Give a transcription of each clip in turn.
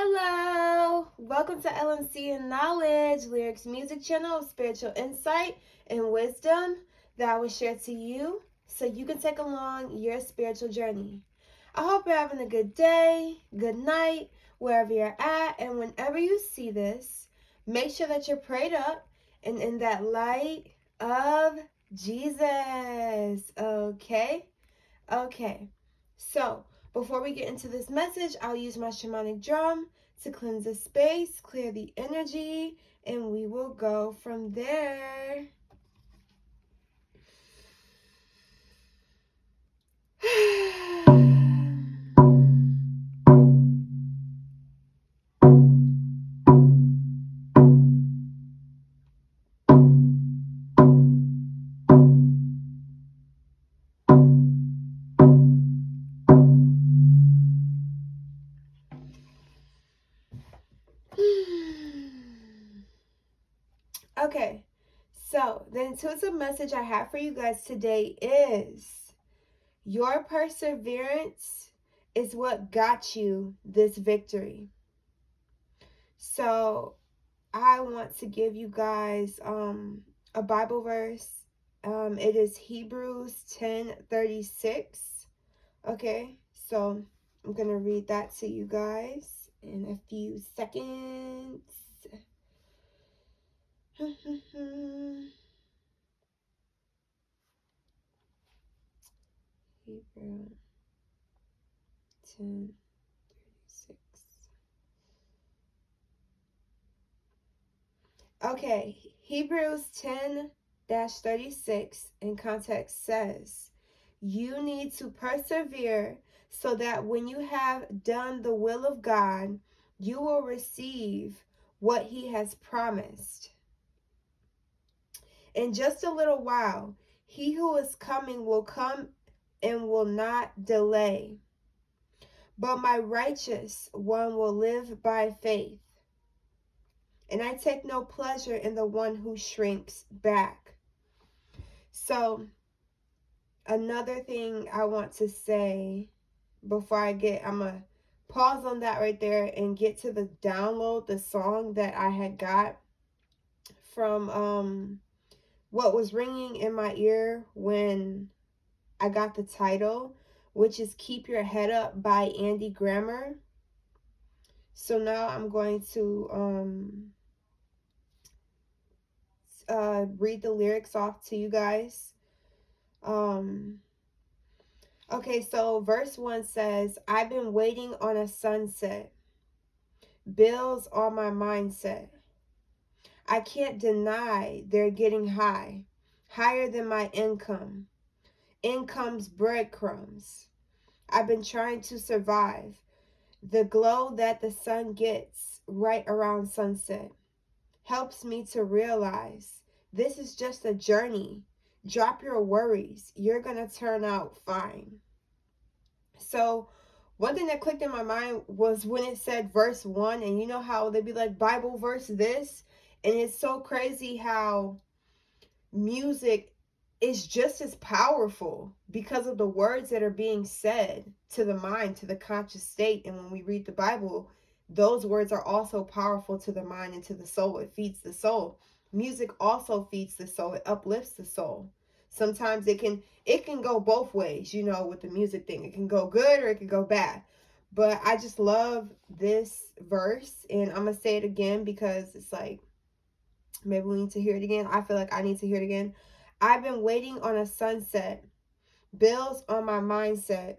Hello, welcome to LMC and Knowledge, Lyrics Music Channel of spiritual insight and wisdom that I will share to you so you can take along your spiritual journey. I hope you're having a good day, good night, wherever you're at, and whenever you see this, make sure that you're prayed up and in that light of Jesus. Okay? Okay, so before we get into this message, I'll use my shamanic drum to cleanse the space, clear the energy, and we will go from there. Okay, so the intuitive message I have for you guys today is your perseverance is what got you this victory. So I want to give you guys a Bible verse. It is Hebrews 10:36. Okay, so I'm gonna read that to you guys in a few seconds. Hebrews 10:36. Okay, Hebrews 10-36 in context says, you need to persevere so that when you have done the will of God, you will receive what he has promised. In just a little while, he who is coming will come and will not delay. But my righteous one will live by faith. And I take no pleasure in the one who shrinks back. So, another thing I want to say before I'm going to pause on that right there and get to the download, the song that I had got from what was ringing in my ear when I got the title, which is Keep Your Head Up by Andy Grammer. So now I'm going to read the lyrics off to you guys. Okay, so verse 1 says, I've been waiting on a sunset, bills on my mindset. I can't deny they're getting high, higher than my income. Income's breadcrumbs. I've been trying to survive. The glow that the sun gets right around sunset helps me to realize this is just a journey. Drop your worries. You're going to turn out fine. So one thing that clicked in my mind was when it said verse 1, and you know how they'd be like, Bible verse this, and it's so crazy how music is just as powerful because of the words that are being said to the mind, to the conscious state. And when we read the Bible, those words are also powerful to the mind and to the soul. It feeds the soul. Music also feeds the soul. It uplifts the soul. Sometimes it can go both ways, you know, with the music thing. It can go good or it can go bad. But I just love this verse, and I'm going to say it again because it's like, maybe we need to hear it again. I feel like I need to hear it again. I've been waiting on a sunset, bills on my mindset.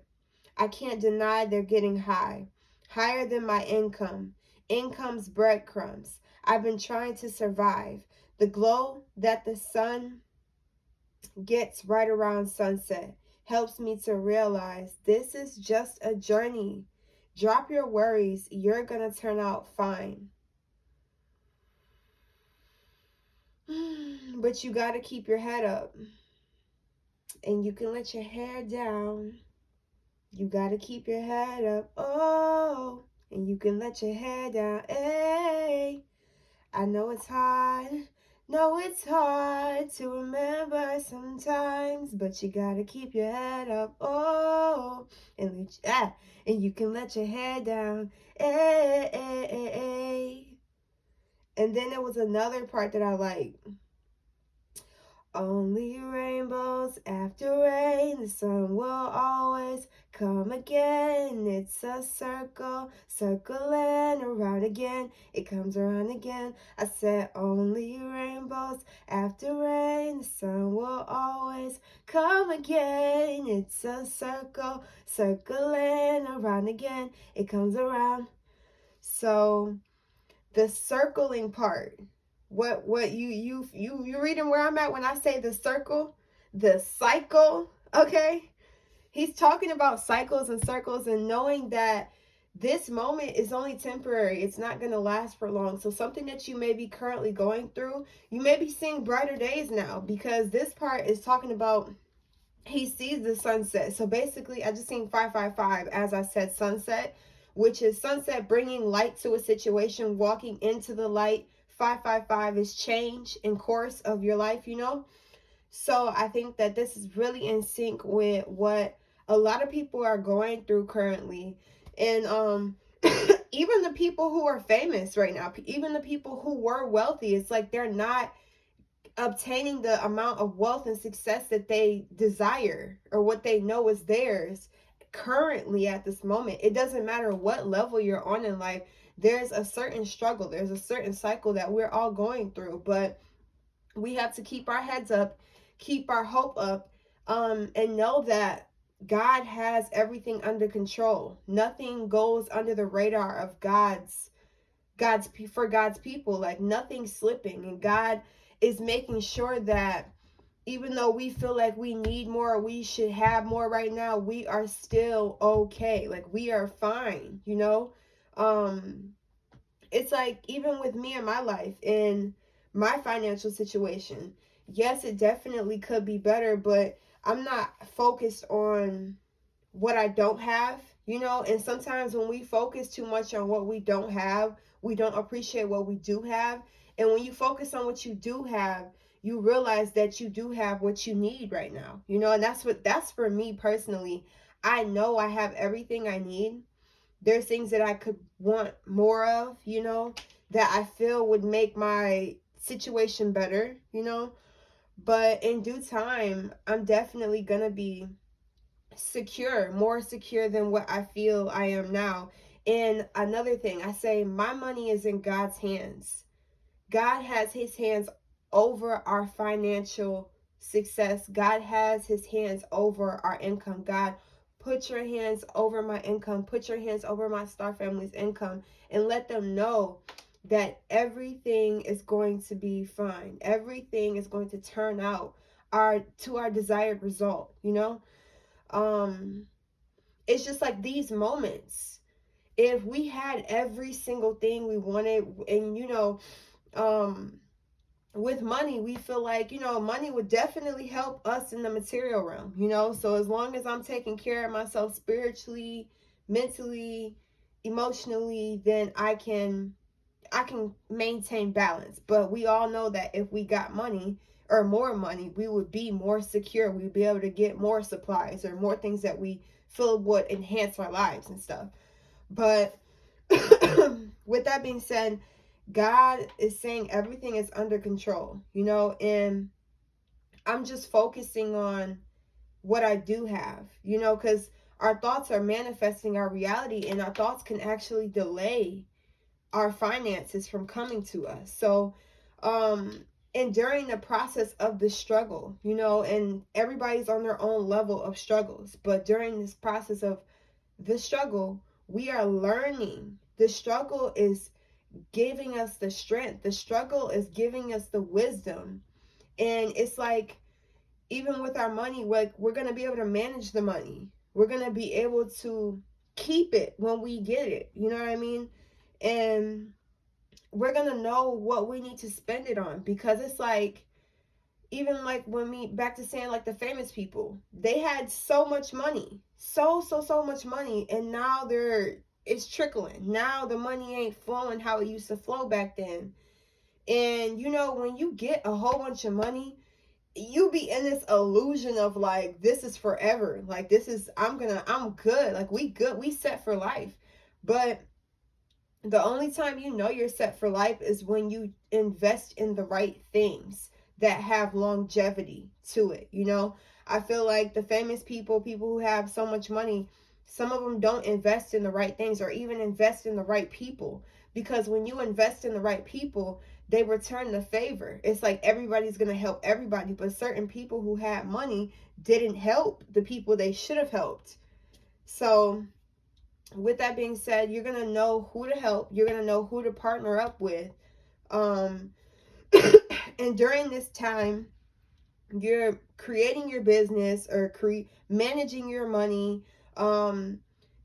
I can't deny they're getting high, higher than my income. Income's breadcrumbs. I've been trying to survive. The glow that the sun gets right around sunset helps me to realize this is just a journey. Drop your worries. You're going to turn out fine. But you got to keep your head up. And you can let your hair down. You got to keep your head up. Oh, and you can let your hair down. Hey, I know it's hard. No, it's hard to remember sometimes, but you gotta keep your head up. Oh, and you can let your head down. Hey, hey, hey, hey. And then there was another part that I like. Only rainbows after rain, the sun will always come again. It's a circle, circling around again. It comes around again. I said only rainbows after rain, the sun will always come again. It's a circle, circling around again. It comes around. So the circling part, what you reading where I'm at when I say the circle, the cycle. Okay, he's talking about cycles and circles, and knowing that this moment is only temporary. It's not going to last for long. So something that you may be currently going through, you may be seeing brighter days now, because this part is talking about he sees the sunset. So basically, I just seen 555 as I said sunset, which is sunset bringing light to a situation, walking into the light. 555 is change in course of your life, you know? So I think that this is really in sync with what a lot of people are going through currently. And even the people who are famous right now, even the people who were wealthy, it's like they're not obtaining the amount of wealth and success that they desire or what they know is theirs currently at this moment. It doesn't matter what level you're on in life, there's a certain struggle, there's a certain cycle that we're all going through, but we have to keep our heads up, keep our hope up, and know that God has everything under control. Nothing goes under the radar of God's people, like nothing's slipping, and God is making sure that even though we feel like we need more, we should have more right now, we are still okay, like we are fine, you know. um it's like even with me in my life, in my financial situation, yes, it definitely could be better, but I'm not focused on what I don't have, you know. And sometimes when we focus too much on what we don't have, we don't appreciate what we do have. And when you focus on what you do have, you realize that you do have what you need right now, you know. And that's for me personally. I know I have everything I need. There's things that I could want more of, you know, that I feel would make my situation better, you know. But in due time, I'm definitely gonna be secure, more secure than what I feel I am now. And another thing, I say my money is in God's hands. God has his hands over our financial success. God has his hands over our income. God, put your hands over my income. Put your hands over my star family's income, and let them know that everything is going to be fine. Everything is going to turn out our desired result, you know? Um it's just like these moments. If we had every single thing we wanted, and you know, um with money, we feel like, you know, money would definitely help us in the material realm, you know. So as long as I'm taking care of myself spiritually, mentally, emotionally, then I can maintain balance. But we all know that if we got money or more money, we would be more secure. We'd be able to get more supplies or more things that we feel would enhance our lives and stuff. But with that being said, God is saying everything is under control, you know, and I'm just focusing on what I do have, you know, because our thoughts are manifesting our reality, and our thoughts can actually delay our finances from coming to us. So, and during the process of the struggle, you know, and everybody's on their own level of struggles, but during this process of the struggle, we are learning. The struggle is giving us the strength. The struggle is giving us the wisdom. And it's like, even with our money, like we're going to be able to manage the money. We're going to be able to keep it when we get it. You know what I mean? And we're going to know what we need to spend it on, because it's like, even like when we back to saying like the famous people, they had so much money, so much money, and now it's trickling. Now the money ain't flowing how it used to flow back then, And you know, when you get a whole bunch of money, you be in this illusion of like, this is forever. Like, this is, I'm good. Like, we good. We set for life. But the only time you know you're set for life is when you invest in the right things that have longevity to it. You know, I feel like the famous people who have so much money, some of them don't invest in the right things or even invest in the right people. Because when you invest in the right people, they return the favor. It's like everybody's going to help everybody, but certain people who had money didn't help the people they should have helped. So with that being said, you're gonna know who to help. You're gonna know who to partner up with. Um, and during this time, you're creating your business or managing your money.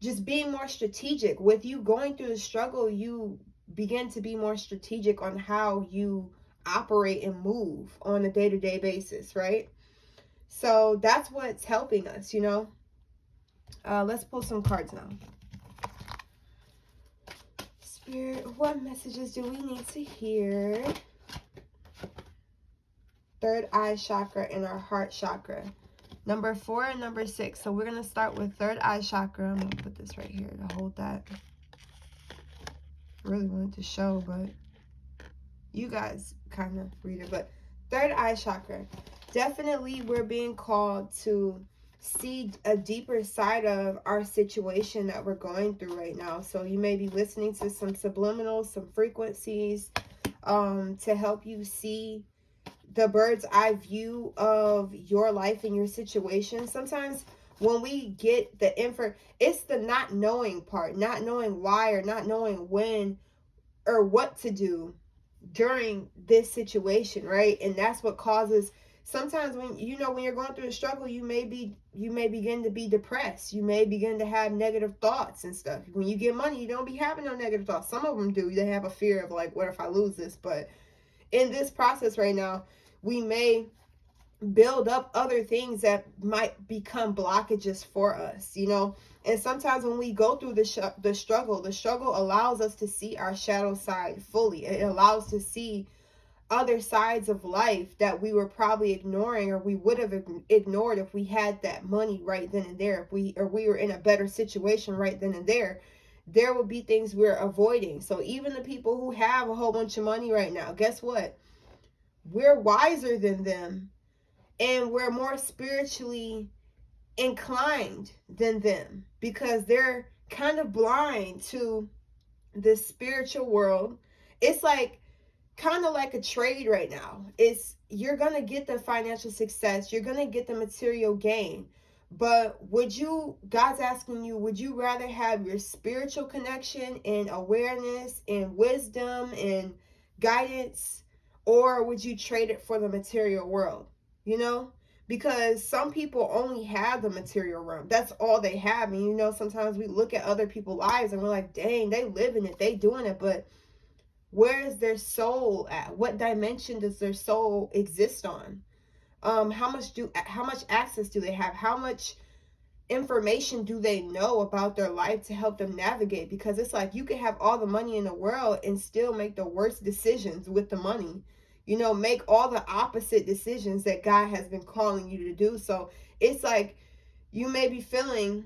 Just being more strategic. With you going through the struggle, you begin to be more strategic on how you operate and move on a day-to-day basis, right? So that's what's helping us, you know. Let's pull some cards now. Spirit, what messages do we need to hear? Third eye chakra and our heart chakra. Number 4 and number 6. So we're going to start with third eye chakra. I'm going to put this right here to hold that. I really wanted to show, but you guys kind of read it. But third eye chakra. Definitely we're being called to see a deeper side of our situation that we're going through right now. So you may be listening to some subliminals, some frequencies, to help you see the bird's eye view of your life and your situation. Sometimes when we get the info, it's the not knowing part, not knowing why or not knowing when or what to do during this situation, right? And that's what causes, sometimes when you know, when you're going through a struggle, you may begin to be depressed. You may begin to have negative thoughts and stuff. When you get money, you don't be having no negative thoughts. Some of them do. They have a fear of like, what if I lose this? But in this process right now, we may build up other things that might become blockages for us, you know. And sometimes when we go through the struggle allows us to see our shadow side fully. It allows to see other sides of life that we were probably ignoring, or we would have ignored if we had that money right then and there. If we were in a better situation right then and there will be things we're avoiding. So even the people who have a whole bunch of money right now, guess what? We're wiser than them, and we're more spiritually inclined than them, because they're kind of blind to the spiritual world. It's like kind of like a trade right now. It's, you're gonna get the financial success, you're gonna get the material gain, but God's asking you, would you rather have your spiritual connection and awareness and wisdom and guidance, or would you trade it for the material world? You know, because some people only have the material realm. That's all they have. And you know, sometimes we look at other people's lives and we're like, dang, they live in it, they doing it, but where is their soul at? What dimension does their soul exist on? How much access do they have? How much information do they know about their life to help them navigate? Because it's like, you can have all the money in the world and still make the worst decisions with the money. You know, make all the opposite decisions that God has been calling you to do. So it's like, you may be feeling,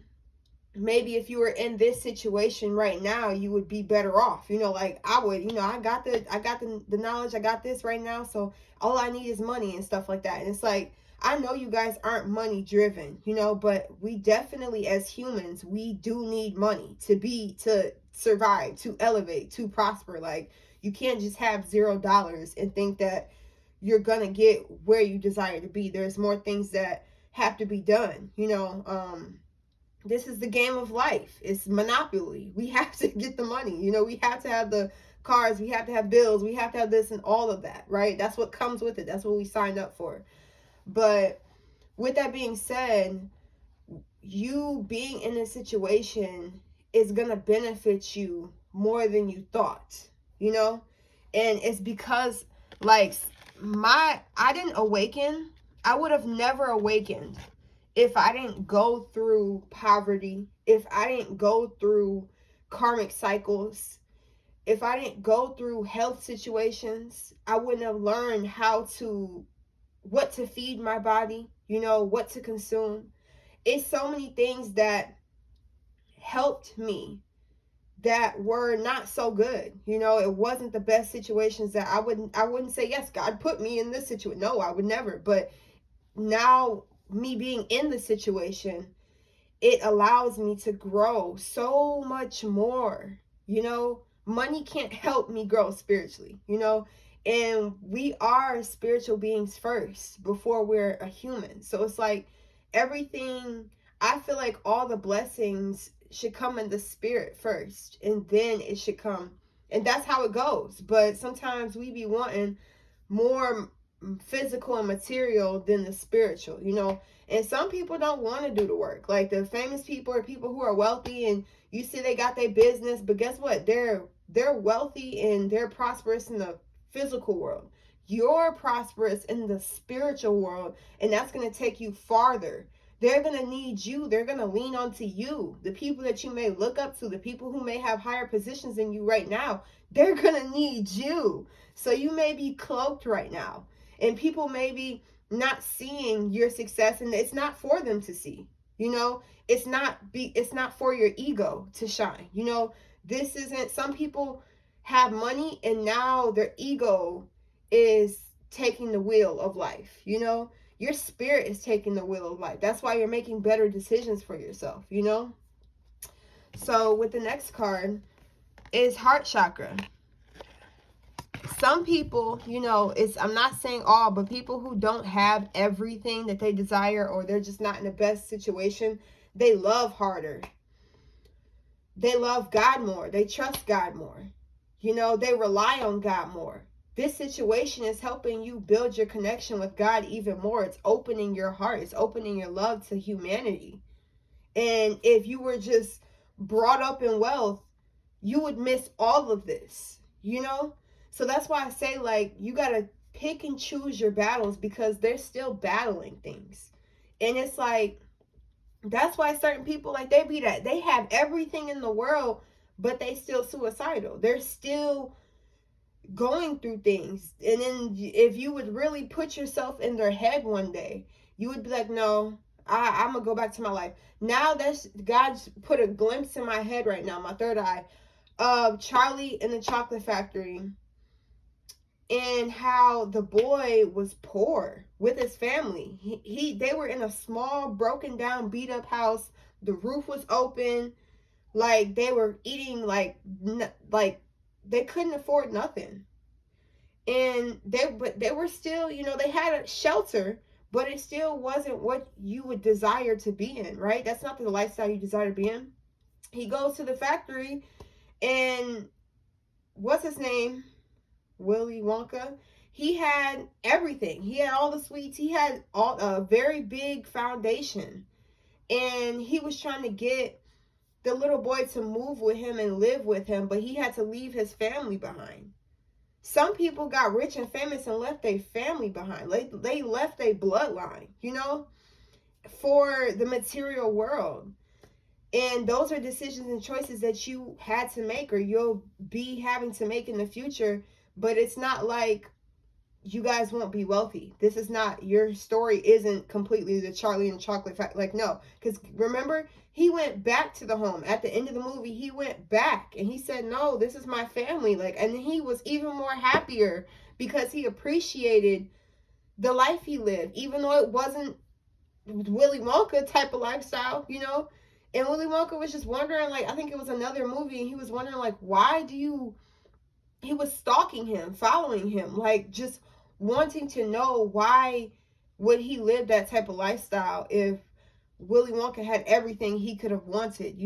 maybe if you were in this situation right now, you would be better off. You know, like I would, you know, I got the knowledge, I got this right now, so all I need is money and stuff like that. And it's like, I know you guys aren't money driven, you know, but we definitely, as humans, we do need money to survive, to elevate, to prosper. Like, you can't just have $0 and think that you're gonna get where you desire to be. There's more things that have to be done, you know. This is the game of life. It's monopoly. We have to get the money. You know, we have to have the cars. We have to have bills. We have to have this and all of that, right? That's what comes with it. That's what we signed up for. But with that being said, you being in a situation is going to benefit you more than you thought, you know? And it's because, like, I didn't awaken. I would have never awakened if I didn't go through poverty, if I didn't go through karmic cycles, if I didn't go through health situations, I wouldn't have learned what to feed my body, what to consume. It's so many things that helped me that were not so good. It wasn't the best situations that I wouldn't say, yes, God put me in this situation. No, I would never. But now, me being in the situation, it allows me to grow so much more. Money can't help me grow spiritually. And we are spiritual beings first before we're a human. So it's like everything, I feel like all the blessings should come in the spirit first, and then it should come. And that's how it goes. But sometimes we be wanting more physical and material than the spiritual. And some people don't want to do the work. Like the famous people are people who are wealthy, and you see they got their business, but guess what? They're wealthy and they're prosperous in the physical world. You're prosperous in the spiritual world, and that's going to take you farther. They're going to need you. They're going to lean onto you. The people that you may look up to, the people who may have higher positions than you right now, they're going to need you. So you may be cloaked right now, and people may be not seeing your success, and it's not for them to see. It's not for your ego to shine. This isn't, some people have money and now their ego is taking the wheel of life. Your spirit is taking the wheel of life. That's why you're making better decisions for yourself. So with the next card is heart chakra. Some people, I'm not saying all, but people who don't have everything that they desire, or they're just not in the best situation, they love harder. They love God more. They trust God more. They rely on God more. This situation is helping you build your connection with God even more. It's opening your heart. It's opening your love to humanity. And if you were just brought up in wealth, you would miss all of this. So that's why I say, like, you got to pick and choose your battles, because they're still battling things. And it's like, that's why certain people, like, they have everything in the world, but they still suicidal. They're still going through things. And then if you would really put yourself in their head one day, you would be like, no, I'm going to go back to my life. Now God's put a glimpse in my head right now, my third eye, of Charlie in the Chocolate Factory, and how the boy was poor with his family. They were in a small, broken down, beat up house. The roof was open. Like, they were eating like they couldn't afford nothing. And they were still, they had a shelter, but it still wasn't what you would desire to be in, right? That's not the lifestyle you desire to be in. He goes to the factory, and what's his name? Willy Wonka. He had everything. He had all the sweets. He had a very big foundation. And he was trying to get the little boy to move with him and live with him, but he had to leave his family behind. Some people got rich and famous and left their family behind. They left their bloodline, for the material world. And those are decisions and choices that you had to make, or you'll be having to make in the future. But it's not like you guys won't be wealthy. This is not, your story isn't completely the Charlie and the Chocolate Factory. Like, no. Because remember, he went back to the home. At the end of the movie, he went back and he said, no, this is my family. Like, and he was even more happier because he appreciated the life he lived, even though it wasn't Willy Wonka type of lifestyle. And Willy Wonka was just wondering, like, I think it was another movie, and he was wondering, like, he was stalking him, following him, like, just wanting to know why would he live that type of lifestyle if Willy Wonka had everything he could have wanted.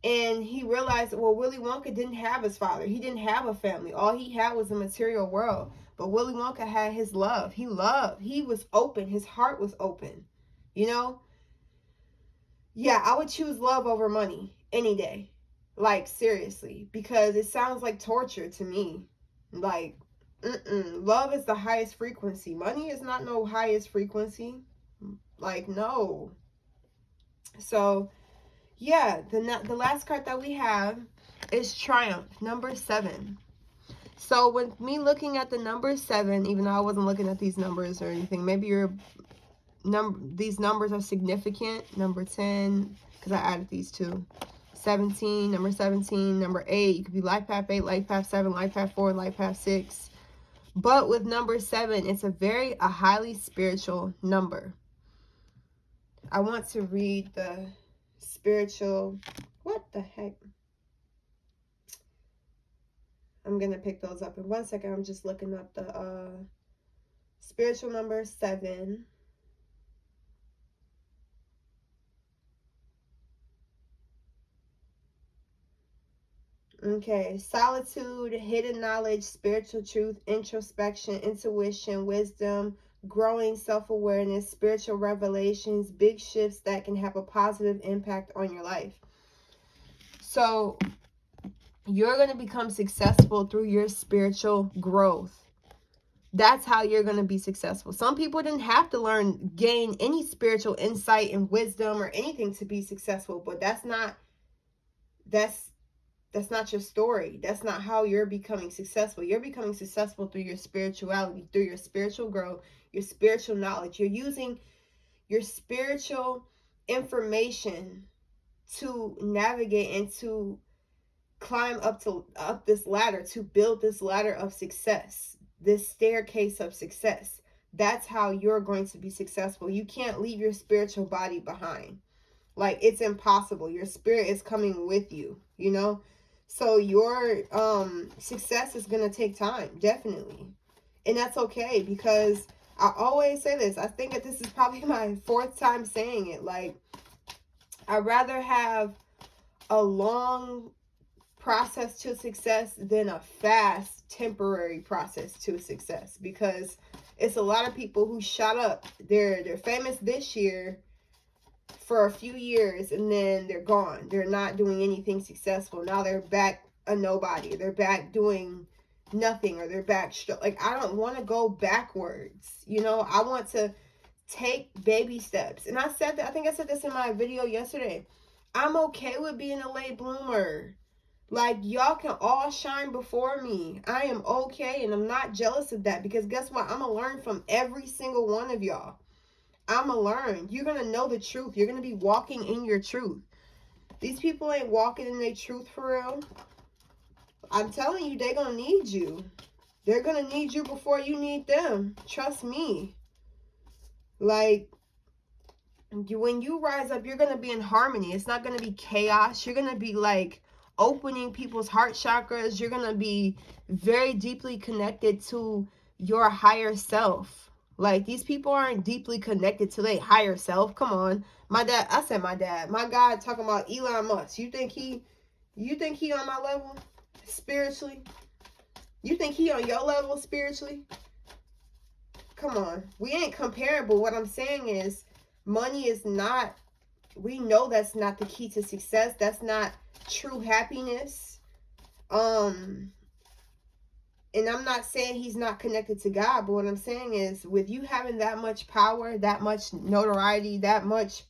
And he realized, well, Willy Wonka didn't have his father. He didn't have a family. All he had was the material world. But Willy Wonka had his love. He loved. He was open. His heart was open. Yeah, I would choose love over money any day. Like, seriously. Because it sounds like torture to me. Like, love is the highest frequency. Money is not no highest frequency. Like, no. So, yeah, the last card that we have is triumph, number 7. So with me looking at the number 7, even though I wasn't looking at these numbers or anything, maybe these numbers are significant. Number 10, because I added these two. 17, number 17, number 8. You could be life path 8, life path 7, life path 4, life path 6. But with number 7, it's a highly spiritual number. I want to read the spiritual, what the heck? I'm going to pick those up in 1 second. I'm just looking up the spiritual number 7. Okay, solitude, hidden knowledge, spiritual truth, introspection, intuition, wisdom, growing self-awareness, spiritual revelations, big shifts that can have a positive impact on your life. So you're going to become successful through your spiritual growth. That's how you're going to be successful. Some people didn't have to gain any spiritual insight and wisdom or anything to be successful, but that's not your story. That's not how you're becoming successful. You're becoming successful through your spirituality, through your spiritual growth, your spiritual knowledge. You're using your spiritual information to navigate and to climb up this ladder, to build this ladder of success, this staircase of success. That's how you're going to be successful. You can't leave your spiritual body behind. Like, it's impossible. Your spirit is coming with you, you know? So your success is going to take time, definitely. And that's okay, because I always say this. I think that this is probably my 4th time saying it. Like, I'd rather have a long process to success than a fast, temporary process to success. Because it's a lot of people who shot up. They're famous this year for a few years, and then they're gone. They're not doing anything successful. Now they're back a nobody. They're back doing nothing, or they're back like, I don't want to go backwards. You know, I want to take baby steps. And I said that, I think I said this in my video yesterday. I'm okay with being a late bloomer. Like, y'all can all shine before me. I am okay, and I'm not jealous of that, because guess what? I'm gonna learn from every single one of y'all. I'm going to learn. You're going to know the truth. You're going to be walking in your truth. These people ain't walking in their truth for real. I'm telling you, they're going to need you. They're going to need you before you need them. Trust me. Like, when you rise up, you're going to be in harmony. It's not going to be chaos. You're going to be like opening people's heart chakras. You're going to be very deeply connected to your higher self. Like, these people aren't deeply connected to their higher self. Come on. My dad, I said my dad. My God talking about Elon Musk. You think he on my level spiritually? You think he on your level spiritually? Come on. We ain't comparable. What I'm saying is, money is not, we know that's not the key to success. That's not true happiness. And I'm not saying he's not connected to God, but what I'm saying is, with you having that much power, that much notoriety, that much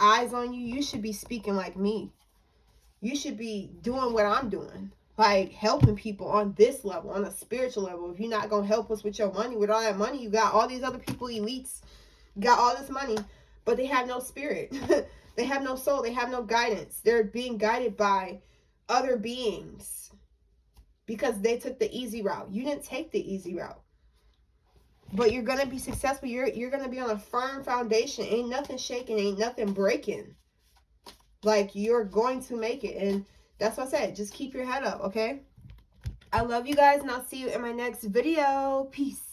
eyes on you, you should be speaking like me. You should be doing what I'm doing. Like, helping people on this level, on a spiritual level. If you're not going to help us with your money, with all that money, you got all these other people, elites, got all this money, but they have no spirit. They have no soul. They have no guidance. They're being guided by other beings. Because they took the easy route. You didn't take the easy route. But you're going to be successful. You're going to be on a firm foundation. Ain't nothing shaking. Ain't nothing breaking. Like, you're going to make it. And that's what I said. Just keep your head up, okay? I love you guys, and I'll see you in my next video. Peace.